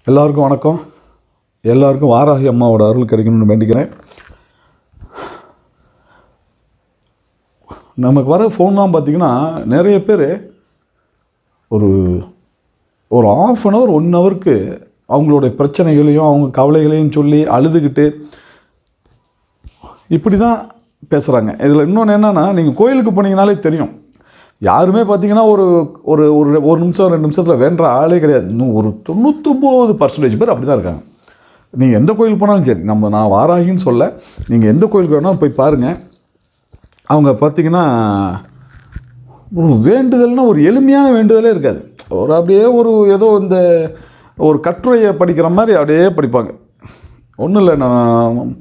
எல்லாருக்கும் வணக்கம். எல்லாருக்கும் வாராகி அம்மாவோட அருள் கிடைக்கணும்னு வேண்டிக்கிறேன். நமக்கு வர ஃபோன்லாம் பார்த்திங்கன்னா நிறைய பேர் ஒரு ஒரு ½ அன் ஹவர் 1 ஹவருக்கு அவங்களுடைய பிரச்சனைகளையும் அவங்க கவலைகளையும் சொல்லி அழுதுகிட்டு இப்படி தான் பேசுகிறாங்க. இதில் இன்னொன்று என்னென்னா, நீங்கள் கோயிலுக்கு போனீங்கனாலே தெரியும், யாருமே பார்த்தீங்கன்னா ஒரு ஒரு ஒரு நிமிஷம் 2 நிமிஷத்தில் வேண்ட ஆளே கிடையாது. இன்னும் ஒரு 99% பேர் அப்படி தான் இருக்காங்க. நீங்கள் எந்த கோயிலுக்கு போனாலும் சரி, நான் வாராகின்னு சொல்ல, நீங்கள் எந்த கோயிலுக்கு வேணாலும் போய் பாருங்கள். அவங்க பார்த்திங்கன்னா ஒரு வேண்டுதல்னால் ஒரு எளிமையான வேண்டுதலே இருக்காது. ஒரு அப்படியே ஏதோ இந்த ஒரு கட்டுரையை படிக்கிற மாதிரி அப்படியே படிப்பாங்க. ஒன்றும் இல்லை, நான்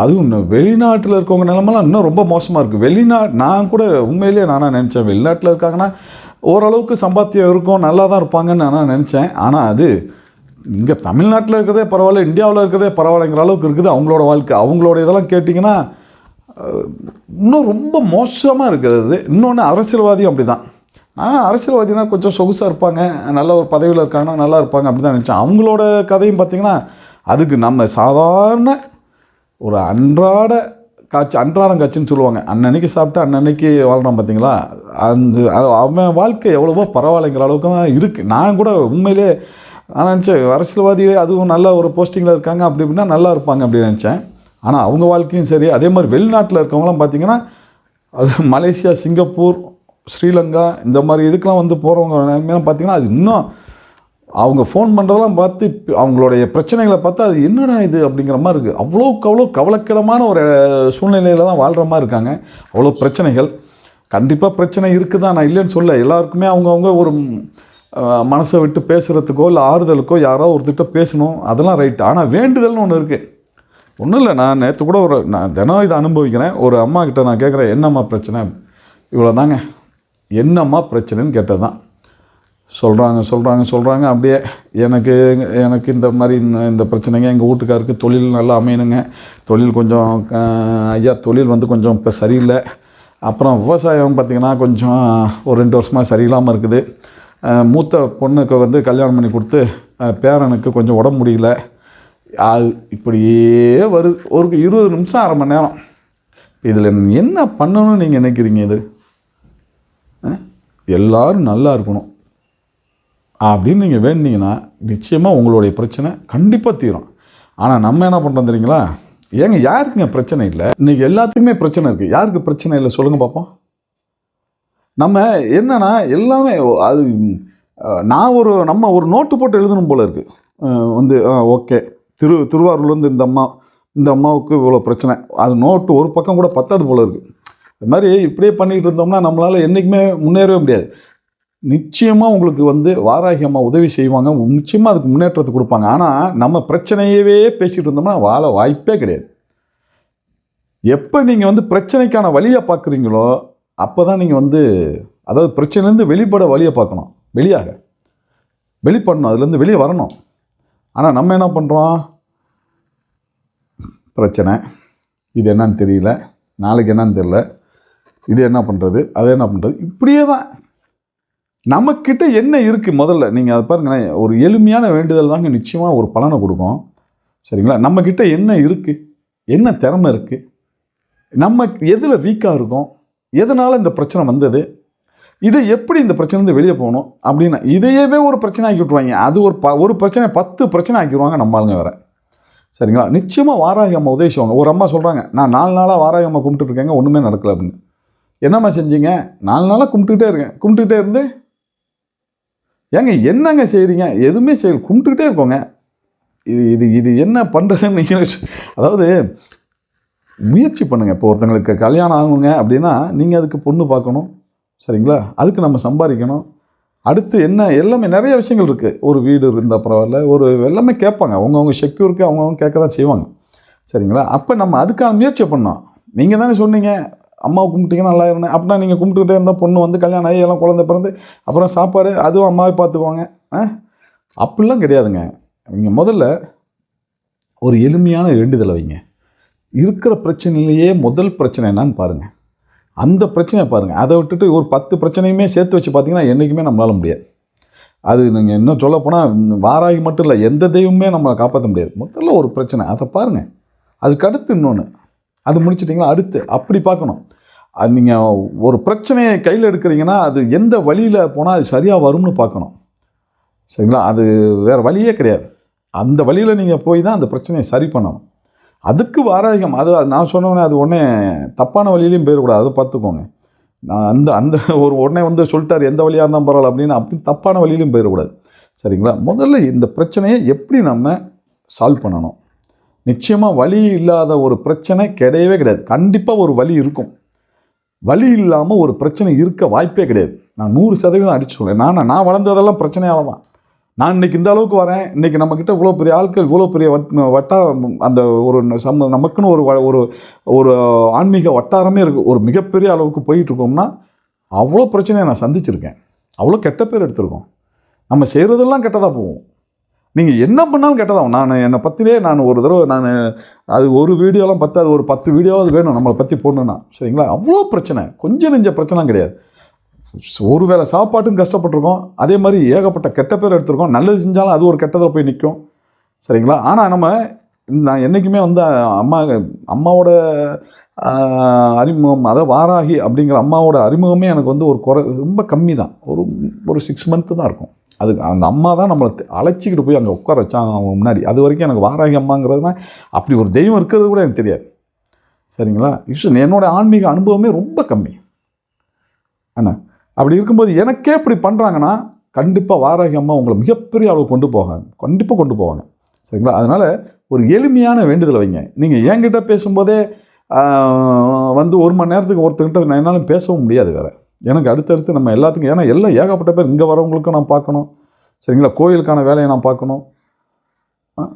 அதுவும் வெளிநாட்டில் இருக்கவங்க நிலமெல்லாம் இன்னும் ரொம்ப மோசமாக இருக்குது. நான் கூட உண்மையிலேயே நானாக நினச்சேன், வெளிநாட்டில் இருக்காங்கன்னா ஓரளவுக்கு சம்பாத்தியம் இருக்கும், நல்லா தான் இருப்பாங்கன்னு நான் நினச்சேன். ஆனால் அது இங்கே தமிழ்நாட்டில் இருக்கிறதே பரவாயில்ல, இந்தியாவில் இருக்கிறதே பரவாயில்லைங்கிற அளவுக்கு இருக்குது அவங்களோட வாழ்க்கை. அவங்களோட இதெல்லாம் கேட்டிங்கன்னா இன்னும் ரொம்ப மோசமாக இருக்கிறது. இன்னொன்று அரசியல்வாதியும் அப்படி தான். அரசியல்வாதினா கொஞ்சம் சொகுசாக இருப்பாங்க, நல்ல ஒரு பதவியில் இருக்காங்கன்னா நல்லா இருப்பாங்க, அப்படி தான் நினச்சேன். அவங்களோட கதையும் பார்த்திங்கன்னா அதுக்கு நம்ம சாதாரண ஒரு அன்றாடம் காட்சின்னு சொல்லுவாங்க. அன்னன்னைக்கு சாப்பிட்டு அன்னன்னைக்கு வாழ்கிறான் பார்த்தீங்களா, அவன் வாழ்க்கை எவ்வளவோ பரவாயில்லைங்கிற அளவுக்கு தான் இருக்குது. நான் கூட உண்மையிலே நான் நினச்சேன், அரசியல்வாதிகளே அதுவும் நல்ல ஒரு போஸ்டிங்கில் இருக்காங்க, அப்படி இப்படின்னா நல்லா இருப்பாங்க அப்படின்னு நினச்சேன். ஆனால் அவங்க வாழ்க்கையும் சரி. அதே மாதிரி வெளிநாட்டில் இருக்கவங்களாம் பார்த்திங்கன்னா, அது மலேசியா, சிங்கப்பூர், ஸ்ரீலங்கா இந்த மாதிரி இதுக்கெலாம் போகிறவங்க நிலைமையெல்லாம் பார்த்திங்கன்னா, அது இன்னும் அவங்க ஃபோன் பண்ணுறதெல்லாம் பார்த்து அவங்களுடைய பிரச்சனைகளை பார்த்தா அது என்னடா இது அப்படிங்கிற மாதிரி இருக்குது. அவ்வளோக்கு அவ்வளோ கவலைக்கிடமான ஒரு சூழ்நிலையில் தான் வாழ்கிற மாதிரி இருக்காங்க. அவ்வளோ பிரச்சனைகள். கண்டிப்பாக பிரச்சனை இருக்குது தான், நான் இல்லைன்னு சொல்ல. எல்லாருக்குமே அவங்கவுங்க ஒரு மனசை விட்டு பேசுகிறதுக்கோ இல்லை ஆறுதலுக்கோ யாரோ ஒருத்தர்கிட்ட பேசணும், அதெல்லாம் ரைட்டு. ஆனால் வேண்டுதல்னு ஒன்று இருக்குது. ஒன்றும் இல்லை, நான் நேற்று கூட நான் தினம் இதை அனுபவிக்கிறேன். ஒரு அம்மா கிட்ட நான் கேட்குறேன், என்னம்மா பிரச்சனை, இவ்வளோ தாங்க, என்னம்மா பிரச்சனைன்னு கேட்டது தான். சொல்கிறாங்க அப்படியே, எனக்கு இந்த மாதிரி இந்த பிரச்சனைங்க, எங்கள் வீட்டுக்காருக்கு தொழில் நல்லா அமையணுங்க, தொழில் கொஞ்சம் ஐயா தொழில் கொஞ்சம் இப்போ சரியில்லை. அப்புறம் விவசாயம் பார்த்திங்கன்னா கொஞ்சம் ஒரு 2 வருஷமாக சரியில்லாமல் இருக்குது. மூத்த பொண்ணுக்கு கல்யாணம் பண்ணி கொடுத்து பேரனுக்கு கொஞ்சம் உடம்பு முடியல. அது இப்படியே வருது. ஒரு 20 நிமிஷம் 1/2 மணி நேரம். இதில் என்ன பண்ணணும்னு நீங்கள் நினைக்கிறீங்க? இது எல்லோரும் நல்லா இருக்கணும் அப்படின்னு நீங்கள் வேண்டிங்கன்னா நிச்சயமாக உங்களுடைய பிரச்சனை கண்டிப்பாக தீரும். ஆனால் நம்ம என்ன பண்ணுறோம் தெரியுங்களா? ஏங்க யாருக்குங்க பிரச்சனை இல்லை? இன்றைக்கி எல்லாத்துக்குமே பிரச்சனை இருக்குது. யாருக்கு பிரச்சனை இல்லை சொல்லுங்கள் பார்ப்போம். நம்ம என்னன்னா எல்லாமே அது நம்ம ஒரு நோட்டு போட்டு எழுதணும் போல் இருக்குது. ஓகே, திருவாரூர்லேருந்து இந்த அம்மாவுக்கு இவ்வளோ பிரச்சனை, அது நோட்டு ஒரு பக்கம் கூட பத்தாது போல் இருக்குது. இது மாதிரி இப்படியே பண்ணிகிட்டு இருந்தோம்னா நம்மளால் என்றைக்குமே முன்னேறவே முடியாது. நிச்சயமாக உங்களுக்கு வாராகி அம்மா உதவி செய்வாங்க, நிச்சயமாக அதுக்கு முன்னேற்றத்தை கொடுப்பாங்க. ஆனால் நம்ம பிரச்சனையவே பேசிகிட்டு இருந்தோம்னா வாழ வாய்ப்பே கிடையாது. எப்போ நீங்கள் பிரச்சனைக்கான வழியை பார்க்குறீங்களோ அப்போ தான் நீங்கள் அதாவது பிரச்சனைலேருந்து வெளிப்பட வழியை பார்க்கணும், வெளிப்படணும், அதுலேருந்து வெளியே வரணும். ஆனால் நம்ம என்ன பண்ணுறோம், பிரச்சனை இது என்னன்னு தெரியல, நாளைக்கு என்னன்னு தெரியல, இது என்ன பண்ணுறது, அது என்ன பண்ணுறது, இப்படியே தான். நம்மக்கிட்ட என்ன இருக்குது முதல்ல நீங்கள் அதை பாருங்களேன். ஒரு எளிமையான வேண்டுதல் தாங்க நிச்சயமாக ஒரு பலனை கொடுக்கும். சரிங்களா? நம்மக்கிட்ட என்ன இருக்குது, என்ன திறமை இருக்குது, நம்ம எதில் வீக்காக இருக்கோம், எதனால் இந்த பிரச்சனை வந்தது, இதை எப்படி இந்த பிரச்சனைலேருந்து வெளியே போகணும் அப்படின்னு இதையவே ஒரு பிரச்சனை ஆக்கி விட்ருவாங்க. அது ஒரு பிரச்சனை 10 பிரச்சனை ஆக்கிடுவாங்க நம்ம ஆளுங்க வேறு. சரிங்களா? நிச்சயமாக வாராகி அம்மா உதவி செய்வாங்க. ஒரு அம்மா சொல்கிறாங்க, நான் 4 நாளாக வாராகி அம்மா கும்பிட்டுருக்கேங்க, ஒன்றுமே நடக்கலை அப்படின்னு. என்னம்மா செஞ்சீங்க? 4 நாளாக கும்பிட்டுக்கிட்டே இருந்து ஏங்க என்னங்க செய்கிறீங்க? எதுவுமே செய்யல, கும்பிட்டுக்கிட்டே இருக்கோங்க. இது என்ன பண்ணுறதுன்னு நீங்கள் அதாவது முயற்சி பண்ணுங்கள். இப்போ ஒருத்தங்களுக்கு கல்யாணம் ஆகுங்க அப்படின்னா நீங்கள் அதுக்கு பொண்ணு பார்க்கணும். சரிங்களா? அதுக்கு நம்ம சம்பாதிக்கணும். அடுத்து என்ன எல்லாமே நிறைய விஷயங்கள் இருக்குது. ஒரு வீடு இருந்தால் பரவாயில்ல, எல்லாமே கேட்பாங்க. அவங்கவுங்க செக்யூருக்கு அவங்கவுங்க கேட்க தான் செய்வாங்க. சரிங்களா? அப்போ நம்ம அதுக்கான முயற்சியை பண்ணோம். நீங்கள் தானே சொன்னீங்க அம்மாவை கும்பிட்டீங்கன்னா நல்லா இருந்தேன் அப்படின்னா, நீங்கள் கும்பிட்டுக்கிட்டே இருந்தால் பொண்ணு கல்யாணம் ஆகி எல்லாம் குழந்தை பிறந்து அப்புறம் சாப்பாடு அதுவும் அம்மாவை பார்த்துக்குவாங்க. அப்படிலாம் கிடையாதுங்க. நீங்கள் முதல்ல ஒரு எளிமையான வேண்டுதலை வைங்க. இருக்கிற பிரச்சனையிலேயே முதல் பிரச்சனை என்னான்னு பாருங்கள். அந்த பிரச்சனையை பாருங்கள். அதை விட்டுட்டு ஒரு 10 பிரச்சனையுமே சேர்த்து வச்சு பார்த்தீங்கன்னா என்றைக்குமே நம்மளால முடியாது. அது நீங்கள் இன்னும் சொல்லப்போனால் வாராகி மட்டும் இல்லை, எந்த தெய்வமே நம்மளை காப்பாற்ற முடியாது. முதல்ல ஒரு பிரச்சனை அதை பாருங்கள், அதுக்கு அடுத்து இன்னொன்று, அது முடிச்சிட்டிங்களா அடுத்து அப்படி பார்க்கணும். அது நீங்கள் ஒரு பிரச்சனையை கையில் எடுக்கிறீங்கன்னா அது எந்த வழியில் போனால் அது சரியாக வரும்னு பார்க்கணும். சரிங்களா? அது வேறு வழியே கிடையாது. அந்த வழியில் நீங்கள் போய் தான் அந்த பிரச்சனையை சரி பண்ணணும். அதுக்கு வாராகியம் அது நான் சொன்னோன்னே அது உடனே தப்பான வழியிலையும் போயிடக்கூடாது, அதை பார்த்துக்கோங்க. நான் அந்த ஒரு உடனே சொல்லிட்டார் எந்த வழியாக இருந்தால் பரவாயில்ல அப்படின்னு அப்படி தப்பான வழியிலும் போயிடக்கூடாது. சரிங்களா? முதல்ல இந்த பிரச்சனையை எப்படி நம்ம சால்வ் பண்ணணும். நிச்சயமாக வழி இல்லாத ஒரு பிரச்சனை கிடையவே கிடையாது. கண்டிப்பாக ஒரு வழி இருக்கும். வழி இல்லாமல் ஒரு பிரச்சனை இருக்க வாய்ப்பே கிடையாது. நான் 100% அடிச்சு சொல்கிறேன். நான் வளர்ந்ததெல்லாம் பிரச்சனையால் தான். நான் இன்றைக்கி இந்த அளவுக்கு வரேன். இன்றைக்கி நம்மக்கிட்ட இவ்வளோ பெரிய ஆட்கள், இவ்வளோ பெரிய அந்த ஒரு நமக்குன்னு ஒரு ஒரு ஆன்மீக வட்டாரமே இருக்குது. ஒரு மிகப்பெரிய அளவுக்கு போயிட்டுருக்கோம்னா அவ்வளோ பிரச்சனையை நான் சந்திச்சிருக்கேன். அவ்வளோ கெட்ட பேர் எடுத்திருக்கோம். நம்ம செய்கிறதெல்லாம் கெட்டதாக போவோம். நீங்கள் என்ன பண்ணாலும் கெட்டதாகும். என்னை பற்றியே ஒரு தடவை அது ஒரு வீடியோலாம் அது ஒரு 10 வீடியோவாவது வேணும் நம்மளை பற்றி போடணுன்னா. சரிங்களா? அவ்வளோ பிரச்சனை, கொஞ்சம் நெஞ்ச பிரச்சனை கிடையாது. ஒரு வேளை சாப்பாட்டுக்கும் கஷ்டப்பட்டுருக்கோம். அதே மாதிரி ஏகப்பட்ட கெட்ட பேர் எடுத்திருக்கோம். நல்லது செஞ்சாலும் அது ஒரு கெட்டதில் போய் நிற்கும். சரிங்களா? ஆனால் நான் என்றைக்குமே அம்மாவோட அறிமுகம், அதாவது வாராகி அப்படிங்கிற அம்மாவோட அறிமுகமே எனக்கு ஒரு ரொம்ப கம்மி தான். ஒரு 6 மந்த்து தான் இருக்கும். அது அந்த அம்மா தான் நம்மளை அழைச்சிக்கிட்டு போய் அங்கே உட்கார வச்சாங்க அவங்க முன்னாடி. அது வரைக்கும் எனக்கு வாராகி அம்மாங்கிறதுனா அப்படி ஒரு தெய்வம் இருக்கிறது கூட எனக்கு தெரியாது. சரிங்களா? என்னோடய ஆன்மீக அனுபவமே ரொம்ப கம்மி. அண்ணா அப்படி இருக்கும்போது எனக்கே இப்படி பண்ணுறாங்கன்னா கண்டிப்பாக வாராகி அம்மா உங்களை மிகப்பெரிய அளவு கண்டிப்பாக கொண்டு போவாங்க. சரிங்களா? அதனால் ஒரு எளிமையான வேண்டுதலை வைங்க. நீங்கள் என்கிட்ட பேசும்போதே 1 மணி நேரத்துக்கு ஒருத்தர்கிட்ட நான் என்னாலும் பேசவும் முடியாது வேறு. எனக்கு அடுத்தடுத்து நம்ம எல்லாத்துக்கும், ஏன்னா எல்லாம் ஏகப்பட்ட பேர் இங்கே வரவங்களுக்கும் நான் பார்க்கணும். சரிங்களா? கோயிலுக்கான வேலையை நான் பார்க்கணும்.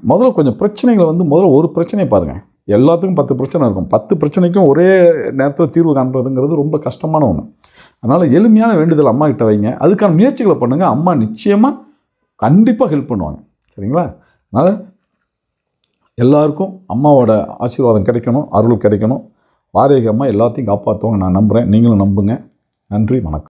முதல்ல கொஞ்சம் பிரச்சனைகளை முதல்ல ஒரு பிரச்சனையை பாருங்கள். எல்லாத்துக்கும் 10 பிரச்சனை இருக்கும். 10 பிரச்சனைக்கும் ஒரே நேரத்தில் தீர்வு காண்றதுங்கிறது ரொம்ப கஷ்டமான ஒன்று. அதனால் எளிமையான வேண்டுதல் அம்மா கிட்ட வைங்க. அதுக்கான முயற்சிகளை பண்ணுங்கள். அம்மா நிச்சயமாக கண்டிப்பாக ஹெல்ப் பண்ணுவாங்க. சரிங்களா? அதனால் எல்லாருக்கும் அம்மாவோட ஆசீர்வாதம் கிடைக்கணும், அருள் கிடைக்கணும். வாராகி அம்மா எல்லாத்தையும் காப்பாற்றுவாங்க நான் நம்புகிறேன். நீங்களும் நம்புங்க. நன்றி, வணக்கம்.